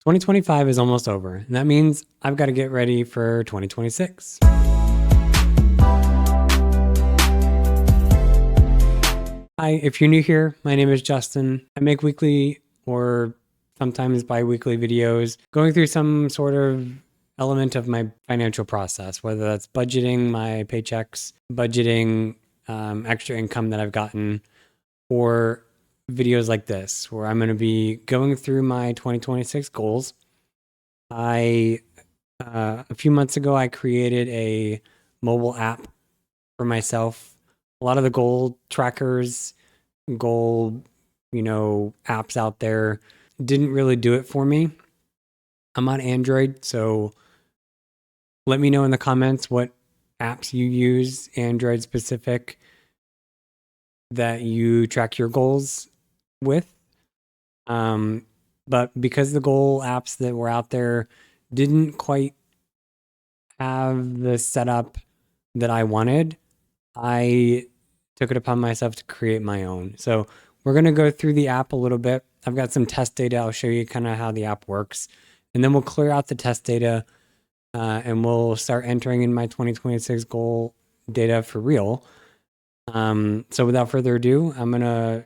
2025 is almost over, and that means I've got to get ready for 2026. Hi, if you're new here, my name is Justin. I make weekly or sometimes bi-weekly videos going through some sort of element of my financial process, whether that's budgeting my paychecks, budgeting extra income that I've gotten, or videos like this, where I'm going to be going through my 2026 goals. A few months ago, I created a mobile app for myself. A lot of the goal trackers, goal, apps out there didn't really do it for me. I'm on Android, so let me know in the comments what apps you use, Android specific, that you track your goals with. But because the goal apps that were out there didn't quite have the setup that I wanted, I took it upon myself to create my own. So we're going to go through the app a little bit. I've got some test data. I'll show you kind of how the app works. And then we'll clear out the test data and we'll start entering in my 2026 goal data for real. So without further ado, I'm going to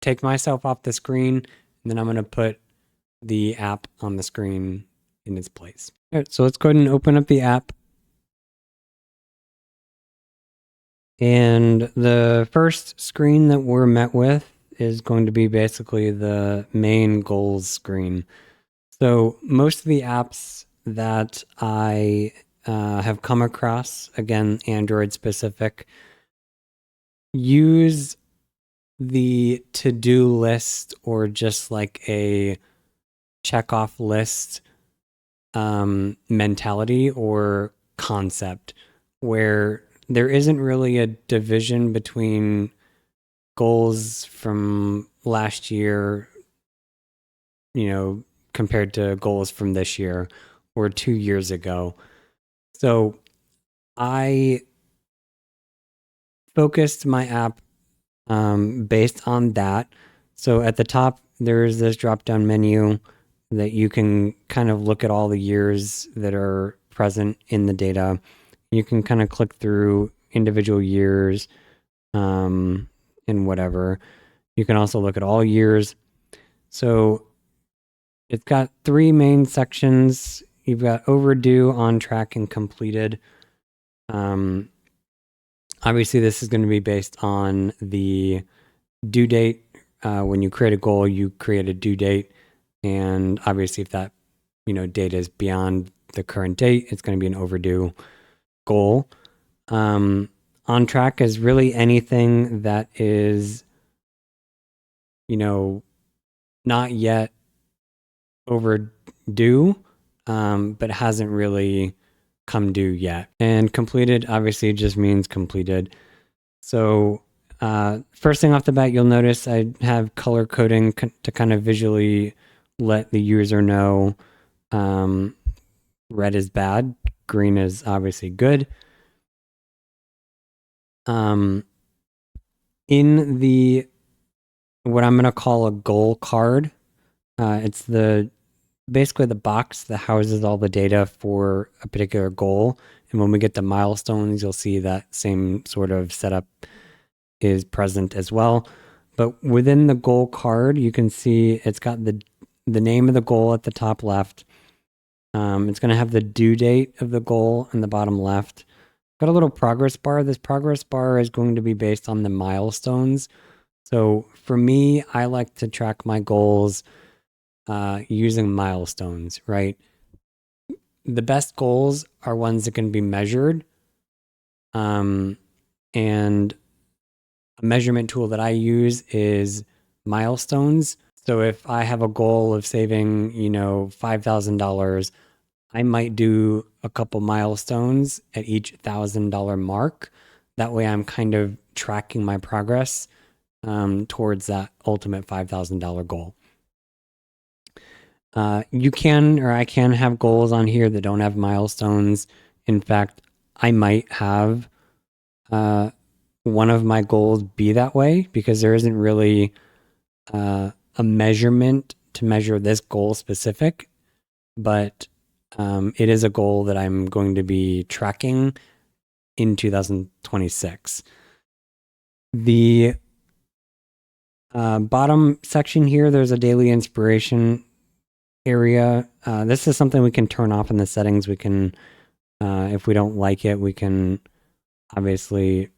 take myself off the screen and then I'm going to put the app on the screen in its place. All right, so let's go ahead and open up the app. And the first screen that we're met with is going to be basically the main goals screen. So most of the apps that I have come across, again, Android specific, use the to-do list or just like a check-off list mentality or concept, where there isn't really a division between goals from last year, compared to goals from this year or 2 years ago. So I focused my app based on that. So at the top, there's this drop-down menu that you can kind of look at all the years that are present in the data. You can kind of click through individual years and whatever. You can also look at all years. So it's got 3 main sections. You've got overdue, on track, and completed. Obviously, this is going to be based on the due date. When you create a goal, you create a due date. And obviously, if that date is beyond the current date, it's going to be an overdue goal. On track is really anything that is, not yet overdue, but hasn't really come due yet. And completed obviously just means completed. So first thing off the bat, you'll notice I have color coding to kind of visually let the user know red is bad, green is obviously good. In the what I'm going to call a goal card, it's basically the box that houses all the data for a particular goal. And when we get to milestones, you'll see that same sort of setup is present as well. But within the goal card, you can see it's got the name of the goal at the top left. It's going to have the due date of the goal in the bottom left. Got a little progress bar. This progress bar is going to be based on the milestones. So for me, I like to track my goals using milestones, right? The best goals are ones that can be measured. And a measurement tool that I use is milestones. So if I have a goal of saving, $5,000, I might do a couple milestones at each $1,000 mark. That way I'm kind of tracking my progress towards that ultimate $5,000 goal. You can, or I can have goals on here that don't have milestones. In fact, I might have one of my goals be that way because there isn't really a measurement to measure this goal specific. but it is a goal that I'm going to be tracking in 2026. The bottom section here, there's a daily inspiration area. This is something we can turn off in the settings. We can, if we don't like it, we can obviously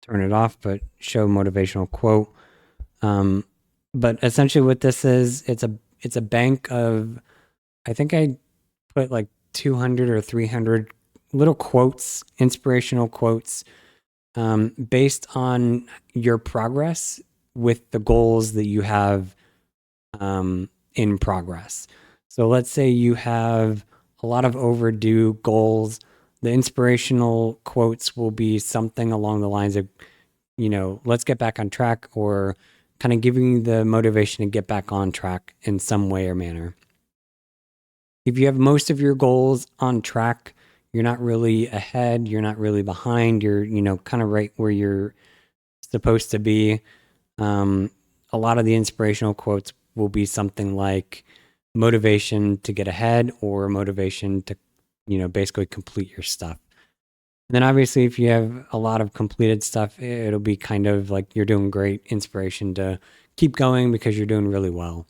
turn it off, but show motivational quote. But essentially what this is, it's a bank of, I think I put like 200 or 300 little quotes, inspirational quotes, based on your progress with the goals that you have in progress. So let's say you have a lot of overdue goals. The inspirational quotes will be something along the lines of, let's get back on track, or kind of giving you the motivation to get back on track in some way or manner. If you have most of your goals on track, you're not really ahead, you're not really behind, you're, kind of right where you're supposed to be. A lot of the inspirational quotes will be something like motivation to get ahead, or motivation to, basically complete your stuff. And then obviously, if you have a lot of completed stuff, it'll be kind of like you're doing great, inspiration to keep going because you're doing really well.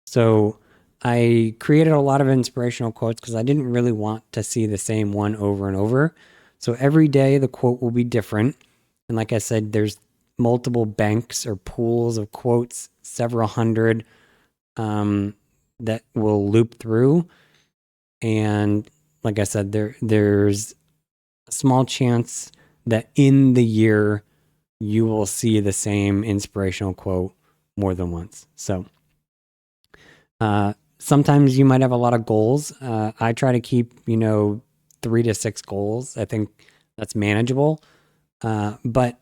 So I created a lot of inspirational quotes because I didn't really want to see the same one over and over. So every day the quote will be different. And like I said, there's multiple banks or pools of quotes, several hundred, that will loop through. And like I said, there's a small chance that in the year you will see the same inspirational quote more than once. So sometimes you might have a lot of goals. I try to keep, 3 to 6 goals. I think that's manageable. But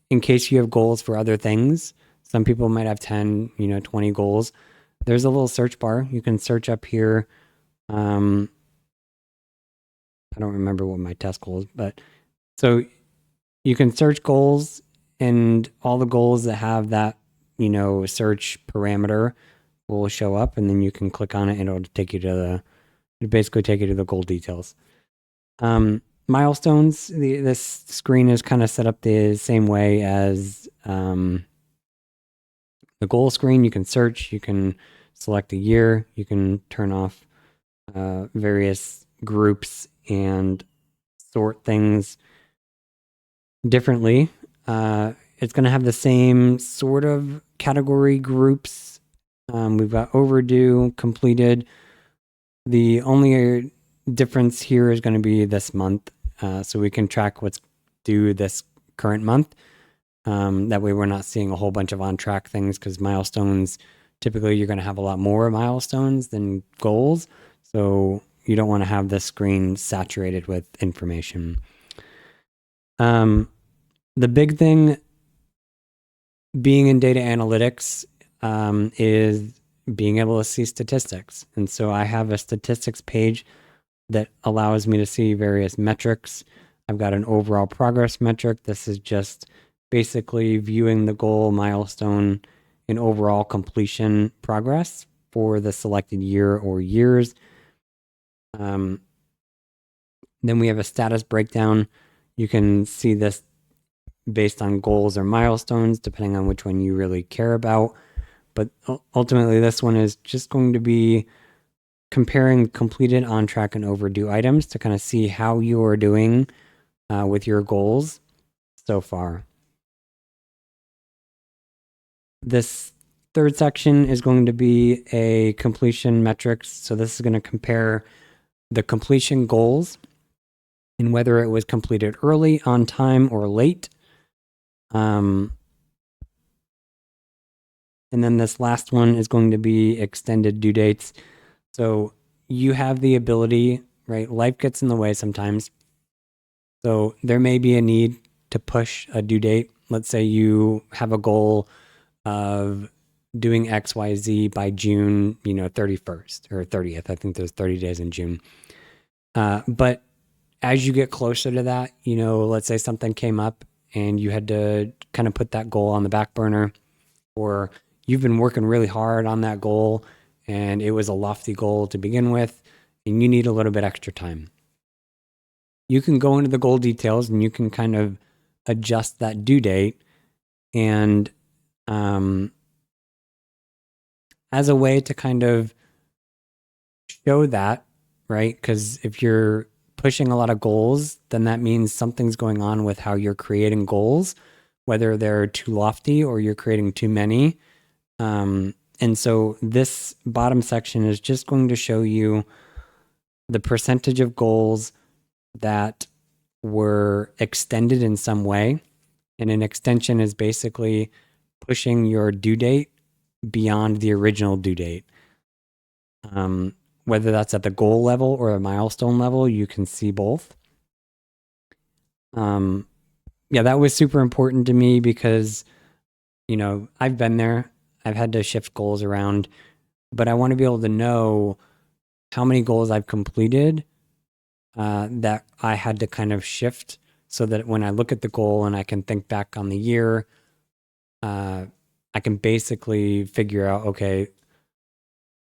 in case you have goals for other things, some people might have 10, 20 goals. There's a little search bar. You can search up here. I don't remember what my test goal is, but so you can search goals, and all the goals that have that, search parameter will show up, and then you can click on it and it'll take you to the goal details. Milestones, this screen is kind of set up the same way as the goal screen. You can search, you can select a year, you can turn off various groups and sort things differently. It's going to have the same sort of category groups. We've got overdue, completed. The only difference here is going to be this month. So we can track what's due this current month. That way we're not seeing a whole bunch of on track things, because milestones, typically you're going to have a lot more milestones than goals. So you don't want to have this screen saturated with information. The big thing being in data analytics is being able to see statistics. And so I have a statistics page that allows me to see various metrics. I've got an overall progress metric. This is just basically viewing the goal, milestone, and overall completion progress for the selected year or years. Then we have a status breakdown. You can see this based on goals or milestones, depending on which one you really care about. But ultimately, this one is just going to be comparing completed, on track, and overdue items to kind of see how you are doing with your goals so far. This third section is going to be a completion metrics. So this is going to compare the completion goals and whether it was completed early, on time, or late. And then this last one is going to be extended due dates. So you have the ability, right? Life gets in the way sometimes. So there may be a need to push a due date. Let's say you have a goal of doing XYZ by June, 31st or 30th. I think there's 30 days in June. But as you get closer to that, let's say something came up and you had to kind of put that goal on the back burner, or you've been working really hard on that goal and it was a lofty goal to begin with, and you need a little bit extra time. You can go into the goal details and you can kind of adjust that due date, and as a way to kind of show that, right? Because if you're pushing a lot of goals, then that means something's going on with how you're creating goals, whether they're too lofty or you're creating too many. And so this bottom section is just going to show you the percentage of goals that were extended in some way. And an extension is basically pushing your due date beyond the original due date. Whether that's at the goal level or a milestone level, you can see both. Yeah, that was super important to me because, I've been there. I've had to shift goals around, but I want to be able to know how many goals I've completed that I had to kind of shift so that when I look at the goal and I can think back on the year, I can basically figure out, okay,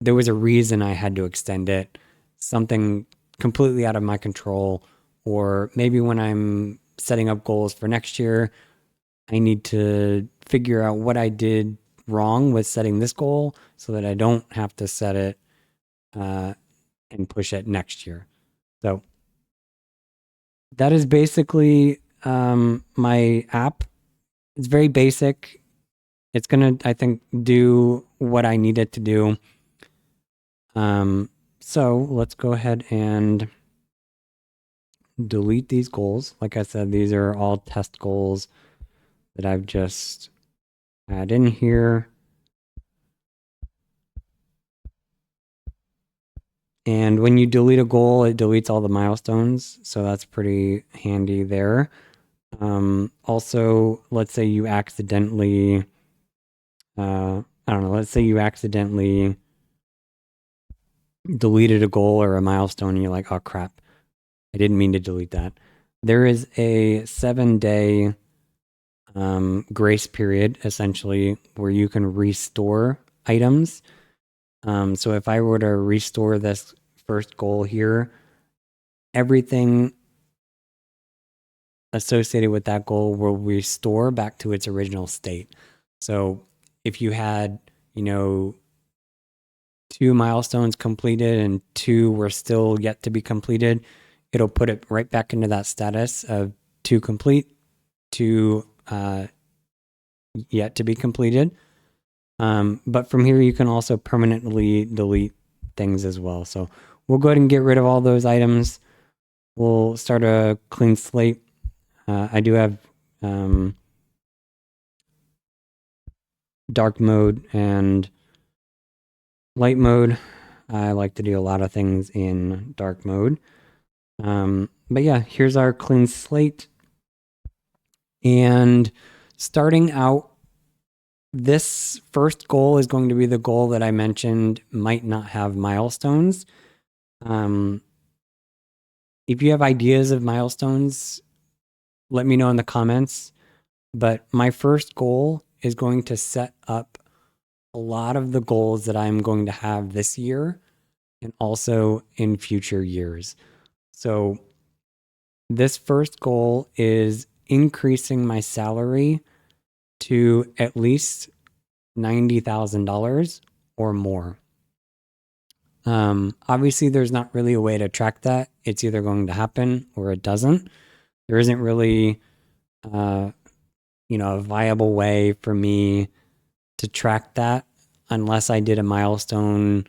there was a reason I had to extend it, something completely out of my control, or maybe when I'm setting up goals for next year, I need to figure out what I did wrong with setting this goal so that I don't have to set it and push it next year. So that is basically my app. It's very basic. It's going to, I think, do what I need it to do. So let's go ahead and delete these goals. Like I said, these are all test goals that I've just add in here. And when you delete a goal, it deletes all the milestones. So that's pretty handy there. Also, let's say you accidentally, let's say you accidentally deleted a goal or a milestone and you're like, oh crap, I didn't mean to delete that. There is a 7-day grace period, essentially, where you can restore items. So if I were to restore this first goal here, everything associated with that goal will restore back to its original state. So if you had, 2 milestones completed and 2 were still yet to be completed, it'll put it right back into that status of 2 complete, 2 yet to be completed. But from here, you can also permanently delete things as well. So we'll go ahead and get rid of all those items. We'll start a clean slate. I do have dark mode and light mode. I like to do a lot of things in dark mode. But yeah, here's our clean slate. And starting out, this first goal is going to be the goal that I mentioned might not have milestones. If you have ideas of milestones, let me know in the comments. But my first goal is going to set up a lot of the goals that I'm going to have this year and also in future years. So this first goal is increasing my salary to at least $90,000 or more. Obviously, there's not really a way to track that. It's either going to happen or it doesn't. There isn't really, a viable way for me to track that unless I did a milestone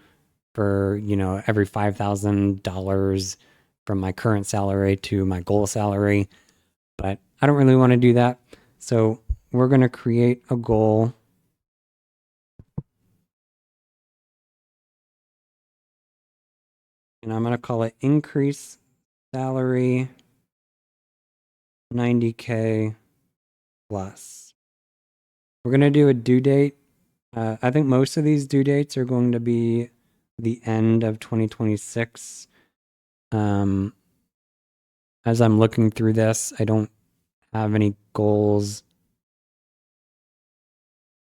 for, every $5,000 from my current salary to my goal salary. But I don't really want to do that. So we're going to create a goal. And I'm going to call it increase salary 90K plus. We're going to do a due date. I think most of these due dates are going to be the end of 2026. As I'm looking through this, I don't have any goals.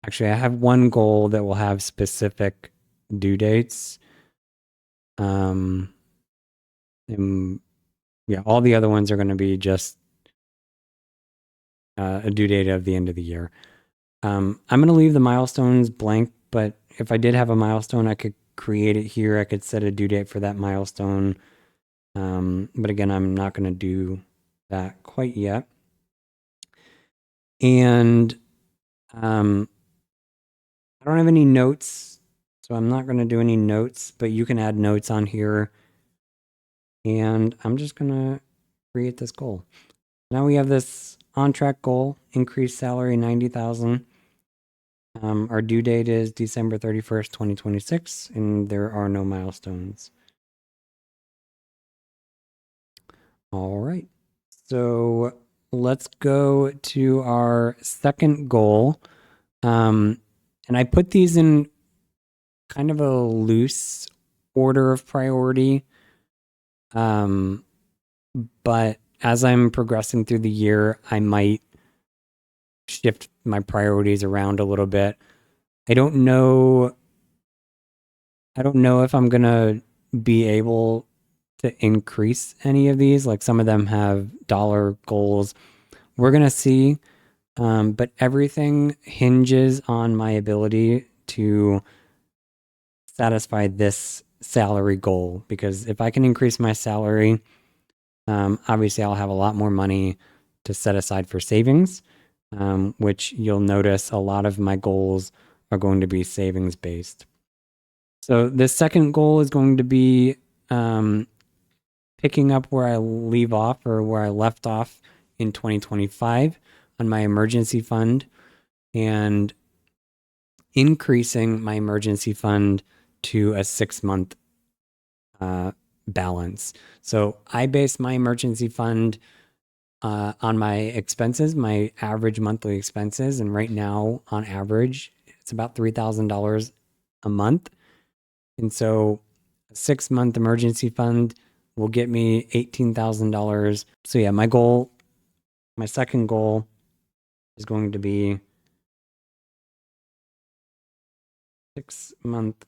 Actually, I have one goal that will have specific due dates. And yeah, all the other ones are going to be just a due date of the end of the year. I'm going to leave the milestones blank, but if I did have a milestone, I could create it here. I could set a due date for that milestone. But again, I'm not going to do that quite yet. And I don't have any notes, so I'm not going to do any notes, but you can add notes on here. And I'm just going to create this goal. Now we have this on-track goal, increase salary 90,000. Our due date is December 31st, 2026, and there are no milestones. All right. So let's go to our second goal. And I put these in kind of a loose order of priority. But as I'm progressing through the year, I might shift my priorities around a little bit. I don't know if I'm gonna be able to increase any of these. Like some of them have dollar goals. We're gonna see. But everything hinges on my ability to satisfy this salary goal. Because if I can increase my salary, obviously I'll have a lot more money to set aside for savings, which you'll notice a lot of my goals are going to be savings based. So the second goal is going to be picking up where I leave off or where I left off in 2025 on my emergency fund and increasing my emergency fund to a 6-month balance. So I base my emergency fund on my expenses, my average monthly expenses. And right now, on average, it's about $3,000 a month. And so a 6-month emergency fund will get me $18,000. So yeah, my second goal is going to be 6-month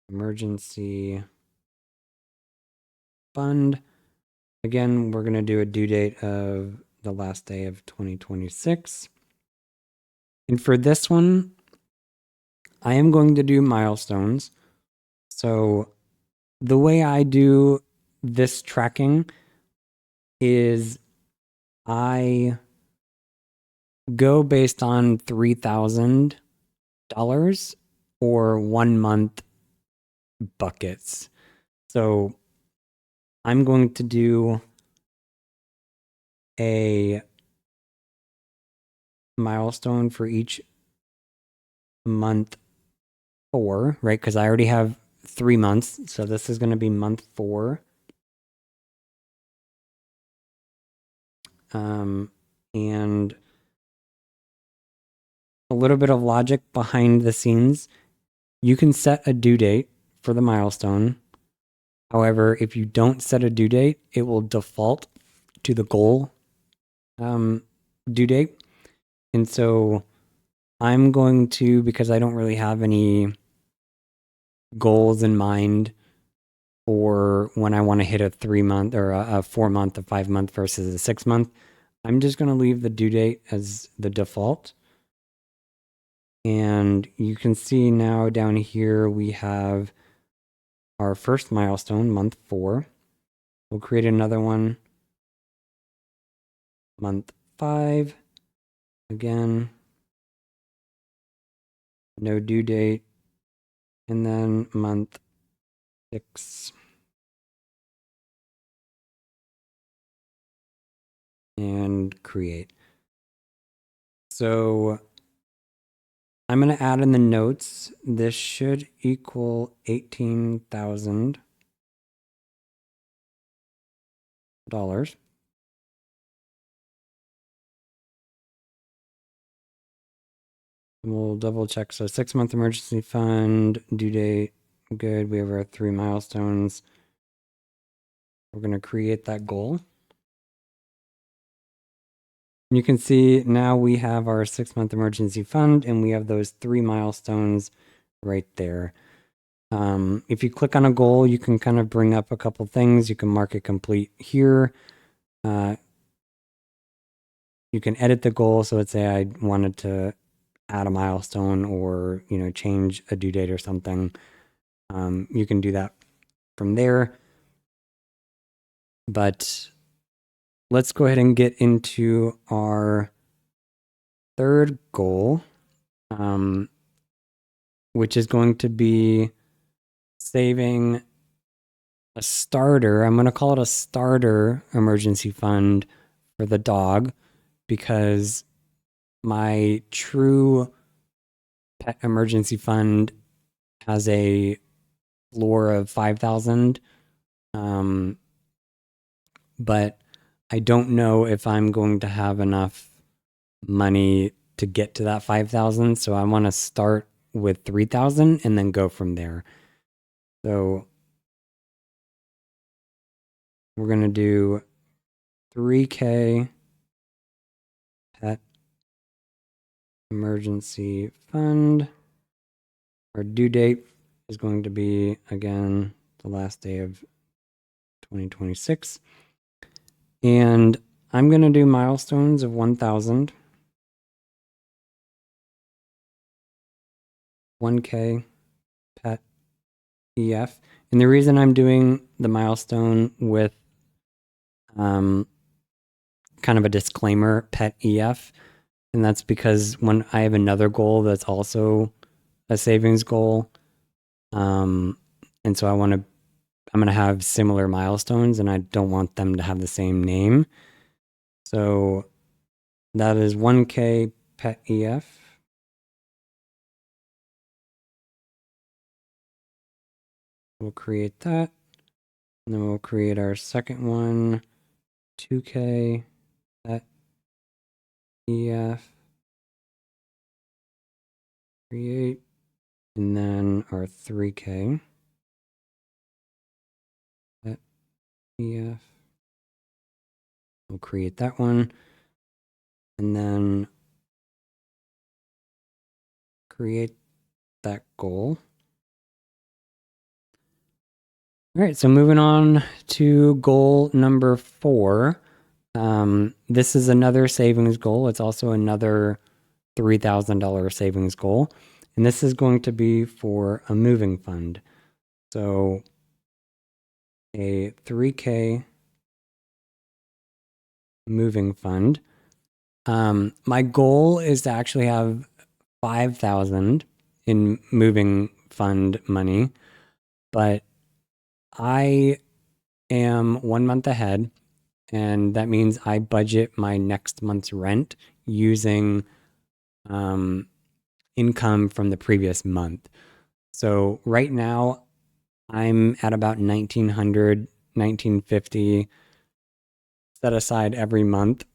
emergency fund. Again, we're going to do a due date of the last day of 2026. And for this one, I am going to do milestones. So the way I do this tracking is I go based on $3,000 or 1 month buckets. So I'm going to do a milestone for each month 4, right? Because I already have 3 months. So this is going to be month 4. And a little bit of logic behind the scenes. You can set a due date for the milestone. However, if you don't set a due date, it will default to the goal due date. And so I'm going to, because I don't really have any goals in mind for when I want to hit a 3-month or a 4-month, a 5-month versus a 6-month, I'm just going to leave the due date as the default. And you can see now down here we have our first milestone, month 4. We'll create another one, month 5. Again, no due date. And then month 6. And create. So I'm going to add in the notes. This should equal $18,000. We'll double check. So 6-month emergency fund, due date, good. We have our 3 milestones. We're going to create that goal. You can see now we have our 6-month emergency fund and we have those 3 milestones right there. If you click on a goal, you can kind of bring up a couple things. You can mark it complete here. You can edit the goal. So let's say I wanted to add a milestone or, change a due date or something. You can do that from there. But let's go ahead and get into our third goal, which is going to be saving a starter. I'm going to call it a starter emergency fund for the dog because my true pet emergency fund has a floor of 5,000. But I don't know if I'm going to have enough money to get to that 5,000. So I want to start with 3,000 and then go from there. So we're going to do 3K pet emergency fund. Our due date is going to be, again, the last day of 2026. And I'm going to do milestones of 1,000, 1K pet EF. And the reason I'm doing the milestone with kind of a disclaimer, pet EF, and that's because when I have another goal that's also a savings goal, and so I'm going to have similar milestones, and I don't want them to have the same name. So that is 1K pet EF. We'll create that, and then we'll create our second one, 2K pet EF. Create, and then our 3K pet EF. We'll create that one, and then create that goal. All right, so moving on to goal number 4. This is another savings goal. It's also another $3,000 savings goal. And this is going to be for a moving fund. So a 3K moving fund. My goal is to actually have 5,000 in moving fund money, but I am 1 month ahead, and that means I budget my next month's rent using income from the previous month. So right now, I'm at about 1,900, 1,950 set aside every month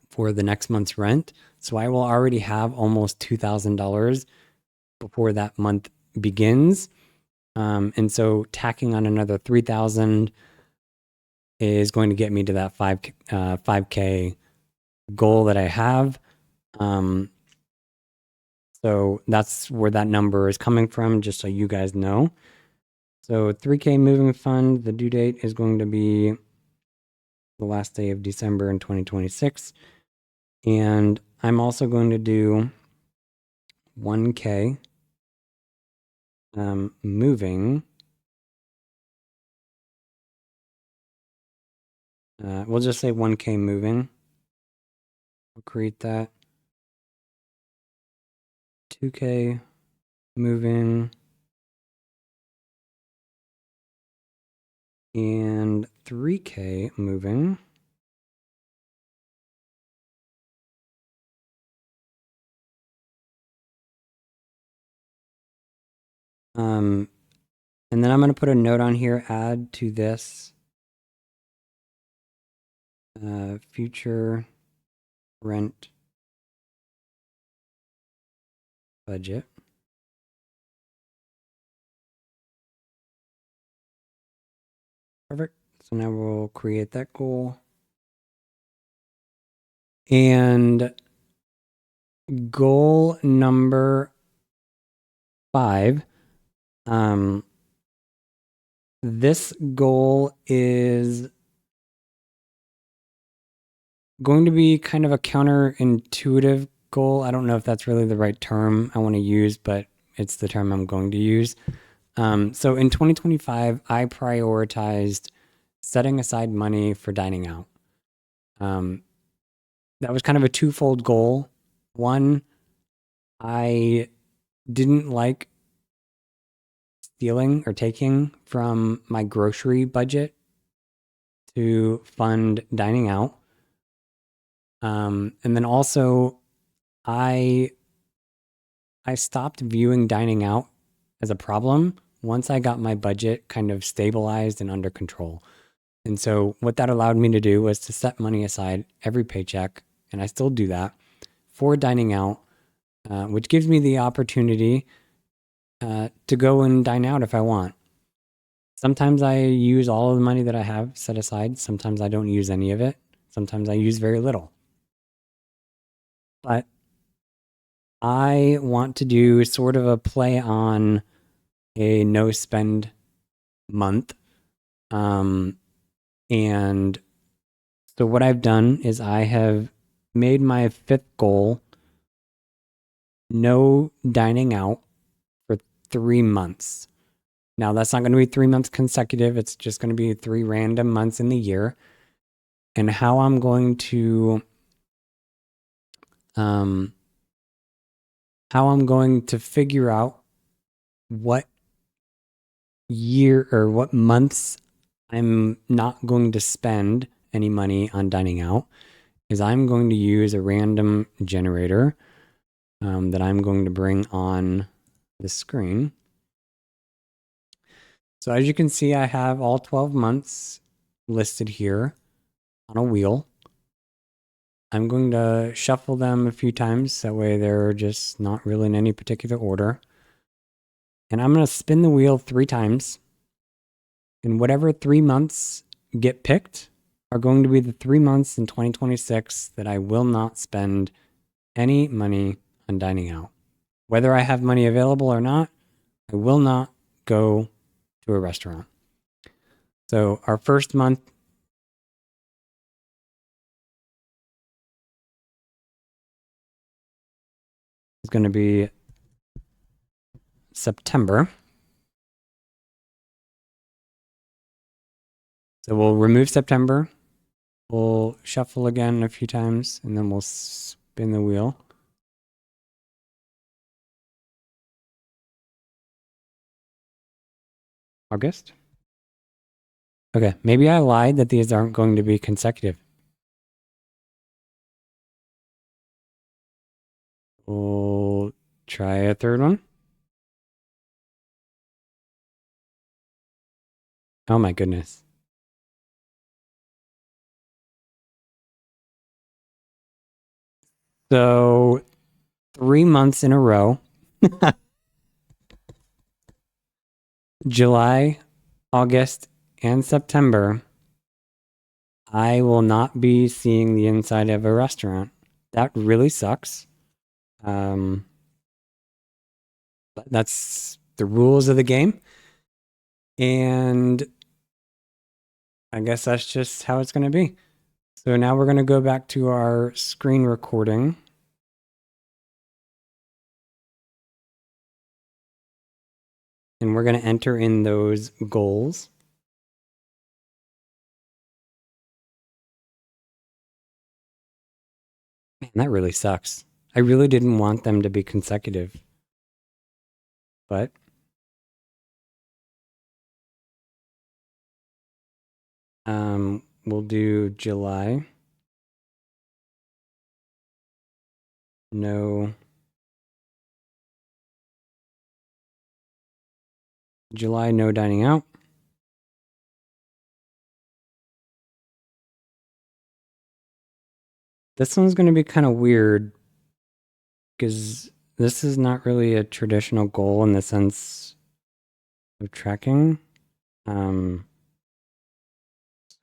for the next month's rent. So I will already have almost $2,000 before that month begins. And so tacking on another 3,000 is going to get me to that 5K goal that I have. So that's where that number is coming from, just so you guys know. So 3K moving fund, the due date is going to be the last day of December in 2026. And I'm also going to do 1K moving. We'll just say 1K moving. We'll create that. 2K moving. And 3K moving. And then I'm going to put a note on here, add to this future rent budget. Perfect. So now we'll create that goal. And goal number 5, this goal is going to be kind of a counterintuitive goal. I don't know if that's really the right term I want to use, but it's the term I'm going to use. So in 2025, I prioritized setting aside money for dining out. That was kind of a twofold goal. One, I didn't like stealing or taking from my grocery budget to fund dining out. And then also, I stopped viewing dining out as a problem once I got my budget kind of stabilized and under control. And so what that allowed me to do was to set money aside every paycheck, and I still do that, for dining out, which gives me the opportunity to go and dine out if I want. Sometimes I use all of the money that I have set aside. Sometimes I don't use any of it. Sometimes I use very little. But I want to do sort of a play on a no spend month. And so what I've done is I have made my 5th goal no dining out for 3 months. Now, that's not going to be 3 months consecutive. It's just going to be 3 random months in the year. And how I'm going to figure out what year or what months I'm not going to spend any money on dining out is I'm going to use a random generator that I'm going to bring on the screen. So as you can see, I have all 12 months listed here on a wheel. I'm going to shuffle them a few times. That way they're just not really in any particular order. And I'm going to spin the wheel 3 times. And whatever 3 months get picked are going to be the 3 months in 2026 that I will not spend any money on dining out. Whether I have money available or not, I will not go to a restaurant. So our first month is going to be September. So we'll remove September. We'll shuffle again a few times, and then we'll spin the wheel. August. Okay, maybe I lied that these aren't going to be consecutive. We'll try a third one. Oh my goodness. So 3 months in a row, July, August, and September, I will not be seeing the inside of a restaurant. That really sucks. But that's the rules of the game. And I guess that's just how it's going to be. So now we're going to go back to our screen recording. And we're going to enter in those goals. Man, that really sucks. I really didn't want them to be consecutive. But we'll do July. No. July, no dining out. This one's going to be kind of weird because this is not really a traditional goal in the sense of tracking.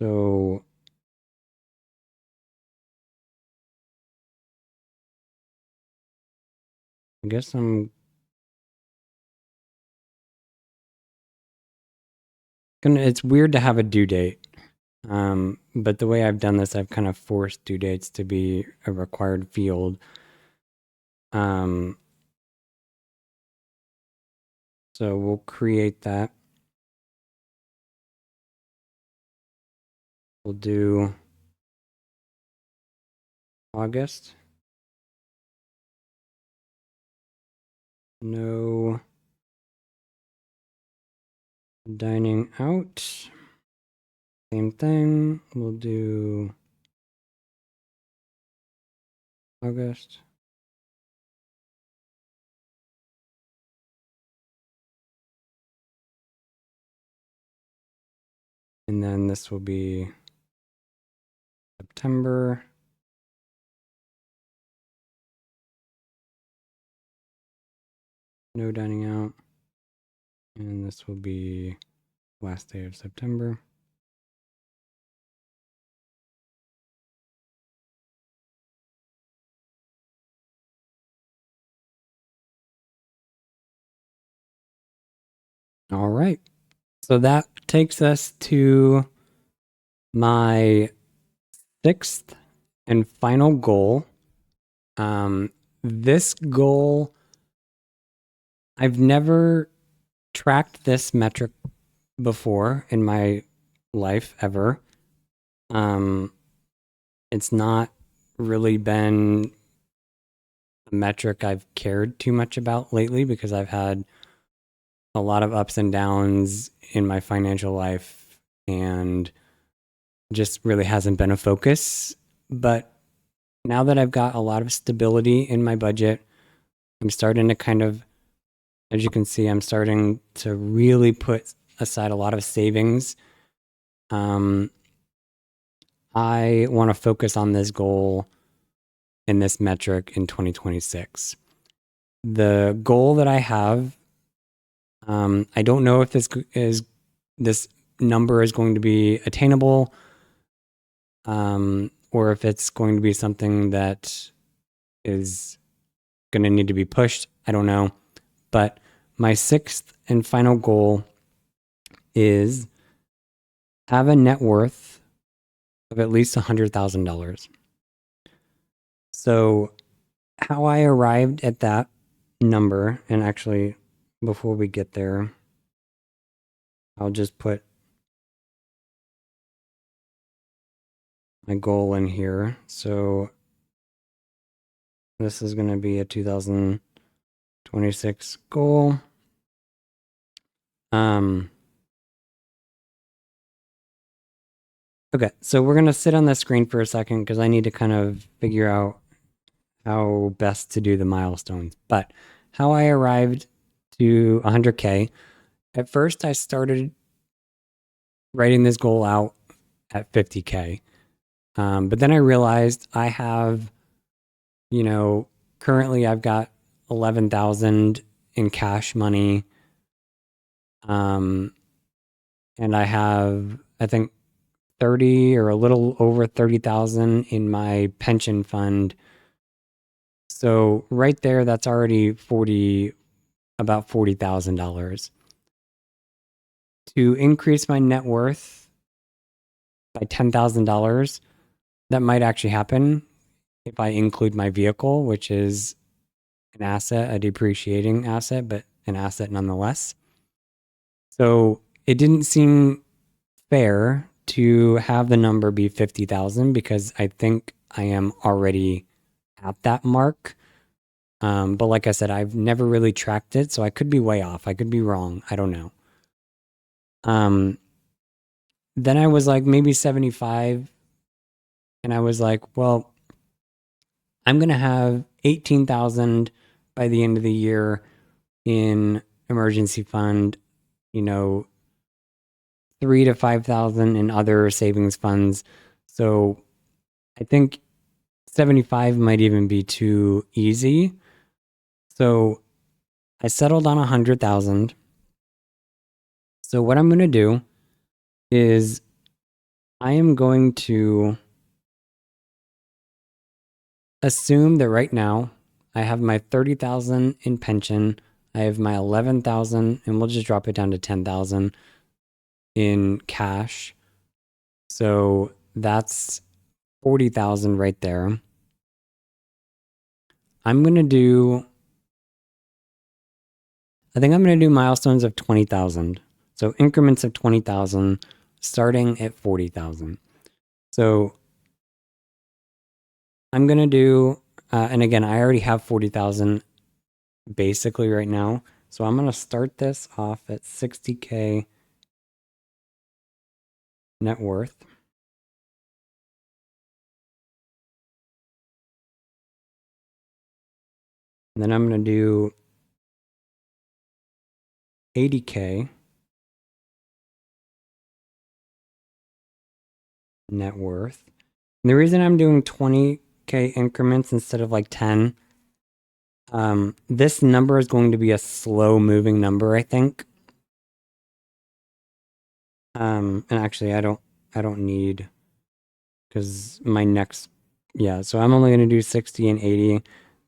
So I guess it's weird to have a due date. But the way I've done this, I've kind of forced due dates to be a required field. So we'll create that. We'll do August. No dining out. Same thing. We'll do August. And then this will be September. No dining out. And this will be last day of September. All right. So that takes us to my sixth and final goal. This goal, I've never tracked this metric before in my life ever. It's not really been a metric I've cared too much about lately because I've had a lot of ups and downs in my financial life and just really hasn't been a focus. But now that I've got a lot of stability in my budget, I'm starting to kind of, as you can see, I'm starting to really put aside a lot of savings. I want to focus on this goal in this metric in 2026. The goal that I have, I don't know if this number is going to be attainable, or if it's going to be something that is going to need to be pushed. I don't know. But my sixth and final goal is have a net worth of at least $100,000. So how I arrived at that number, and actually before we get there, I'll just put my goal in here. So this is going to be a 2026 goal. Okay, so we're going to sit on the screen for a second because I need to kind of figure out how best to do the milestones. But how I arrived to 100K, at first I started writing this goal out at 50K. But then I realized I have, currently I've got 11,000 in cash money. And I have, I think, 30 or a little over 30,000 in my pension fund. So right there, that's already about $40,000. To increase my net worth by $10,000, that might actually happen if I include my vehicle, which is an asset, a depreciating asset, but an asset nonetheless. So it didn't seem fair to have the number be 50,000 because I think I am already at that mark. But like I said, I've never really tracked it, so I could be way off. I could be wrong. I don't know. Then I was like maybe 75, and I was like, well, I'm going to have 18,000 by the end of the year in emergency fund, 3 to 5,000 in other savings funds. So I think 75 might even be too easy. So I settled on 100,000. So what I'm going to do is I am going to assume that right now I have my 30,000 in pension. I have my 11,000, and we'll just drop it down to 10,000 in cash. So that's 40,000 right there. I think I'm going to do milestones of 20,000. So increments of 20,000 starting at 40,000. So I'm going to do, and again, I already have 40,000 basically right now. So I'm going to start this off at 60K net worth. And then I'm going to do 80K net worth. And the reason I'm doing 20K increments instead of like 10, this number is going to be a slow moving number, I think. And actually I don't need, because my next, yeah, so I'm only going to do 60 and 80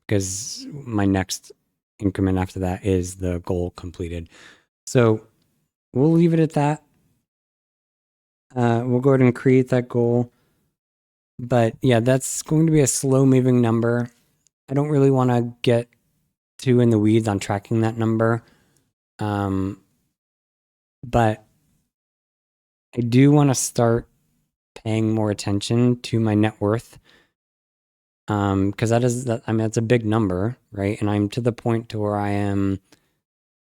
because my next increment after that is the goal completed. So we'll leave it at that. We'll go ahead and create that goal. But yeah, that's going to be a slow moving number. I don't really want to get too in the weeds on tracking that number. But I do want to start paying more attention to my net worth. Because that's a big number, right? And I'm to the point to where I'm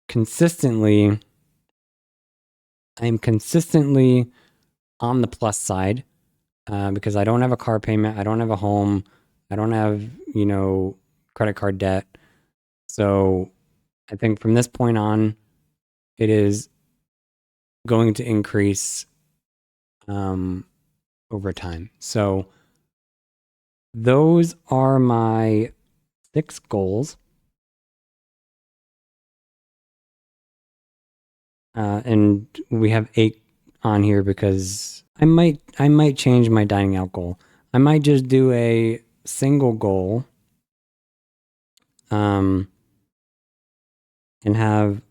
consistently on the plus side, because I don't have a car payment, I don't have a home, I don't have, credit card debt. So I think from this point on, it is going to increase over time. So those are my 6 goals. And we have 8 on here because I might change my dining out goal. I might just do a single goal, and have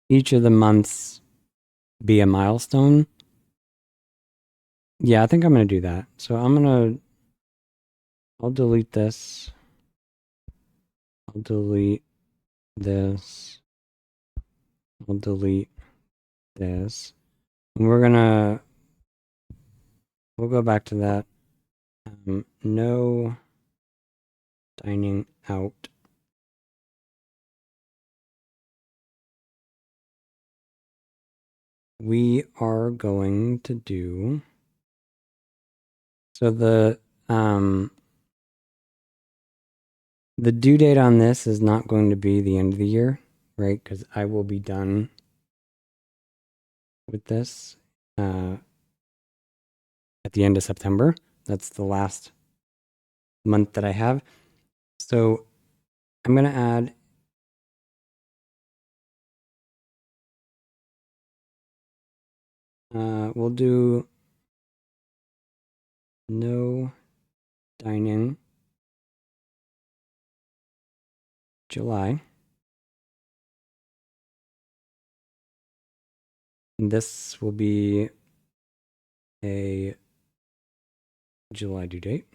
each of the months be a milestone. Yeah, I think I'm going to do that. So I'll delete this. I'll delete this. I'll delete this. And we'll go back to that. No dining out. We are going to do, so the due date on this is not going to be the end of the year, right? Because I will be done with this at the end of September. That's the last month that I have. So I'm going to add we'll do no dining July. And this will be a July due date.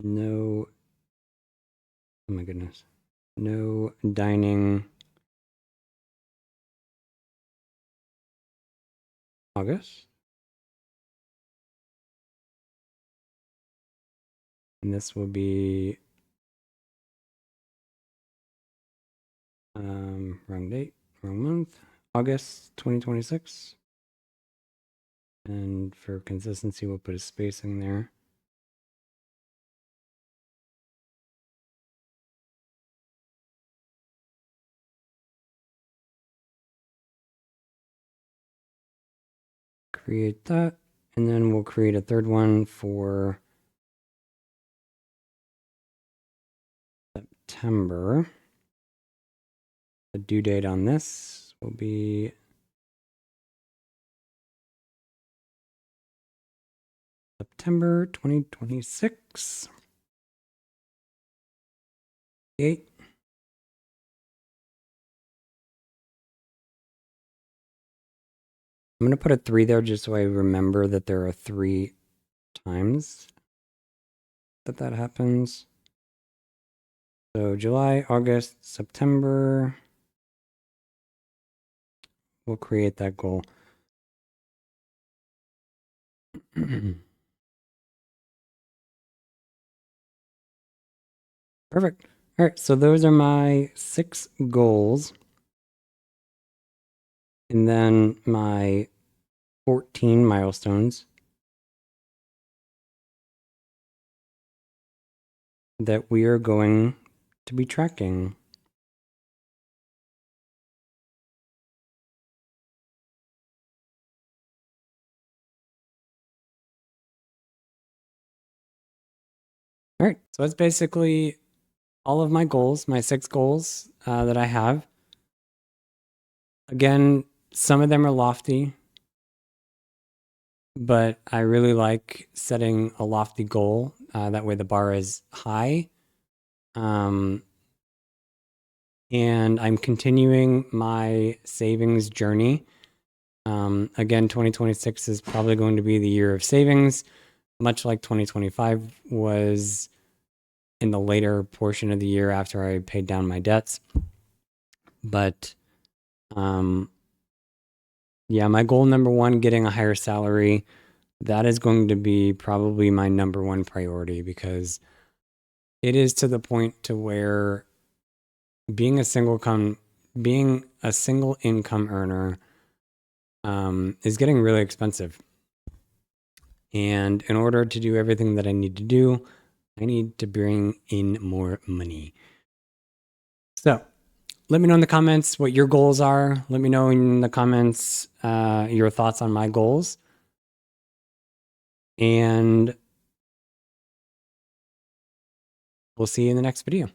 No, oh my goodness. No dining August. And this will be wrong date, wrong month, August 2026. And for consistency, we'll put a spacing there. Create that, and then we'll create a third one for September. The due date on this will be September 2026. 8. I'm going to put a 3 there just so I remember that there are 3 times that happens. So July, August, September. We'll create that goal. Perfect. All right, so those are my 6 goals. And then my 14 milestones that we are going to be tracking. All right, so that's basically all of my goals, my 6 goals that I have. Again, some of them are lofty, but I really like setting a lofty goal. That way the bar is high. And I'm continuing my savings journey. Again, 2026 is probably going to be the year of savings, much like 2025 was in the later portion of the year after I paid down my debts. But yeah, my goal number 1, getting a higher salary, that is going to be probably my number 1 priority, because it is to the point to where being a single income earner is getting really expensive. And in order to do everything that I need to do, I need to bring in more money. So let me know in the comments what your goals are. Let me know in the comments your thoughts on my goals. And we'll see you in the next video.